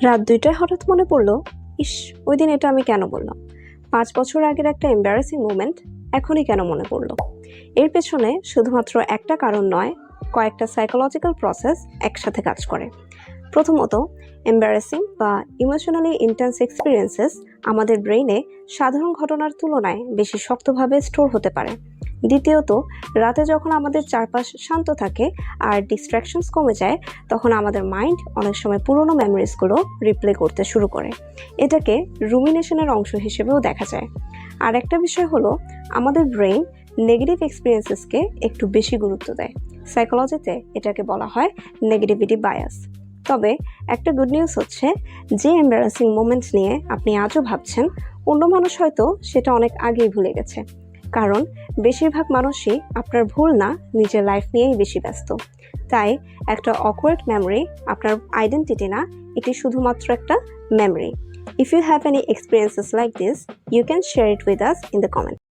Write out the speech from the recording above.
রাত ২টায় হঠাৎ মনে পড়ল, ইস, ওই দিন এটা আমি কেন বললাম। ৫ বছর আগের একটা এম্বারাসিং মোমেন্ট এখনই কেন মনে পড়ল। এর পেছনে শুধুমাত্র একটা কারণ নয়, কয়েকটা সাইকোলজিক্যাল প্রসেস একসাথে কাজ করে। প্রথমত, এম্বারাসিং বা ইমোশনালি ইন্টেন্স এক্সপিরিয়েন্সেস আমাদের ব্রেইনে সাধারণ ঘটনার তুলনায় বেশি শক্তভাবে স্টোর হতে পারে। দ্বিতীয়ত, রাতে যখন আমাদের চারপাশ শান্ত থাকে আর ডিস্ট্র্যাকশনস কমে যায়, তখন আমাদের মাইন্ড অনেক সময় পুরনো মেমোরিজগুলো রিপ্লে করতে শুরু করে। এটাকে রুমিনেশনের অংশ হিসেবেও দেখা যায়। আর একটা বিষয় হলো, আমাদের ব্রেইন নেগেটিভ এক্সপিরিয়েন্সেসকে একটু বেশি গুরুত্ব দেয়। সাইকোলজিতে এটাকে বলা হয় নেগেটিভিটি বায়াস। তবে একটা গুড নিউজ হচ্ছে, যে এম্বারাসিং মোমেন্ট নিয়ে আপনি আজও ভাবছেন, অন্য মানুষ হয়তো সেটা অনেক আগেই ভুলে গেছে। কারণ বেশিরভাগ মানুষই আপনার ভুল না, নিজের লাইফ নিয়েই বেশি ব্যস্ত। তাই একটা অকওয়ার্ড মেমোরি আপনার আইডেন্টিটি না, এটি শুধুমাত্র একটা memory. If you have any experiences like this, you can share it with us in the comments.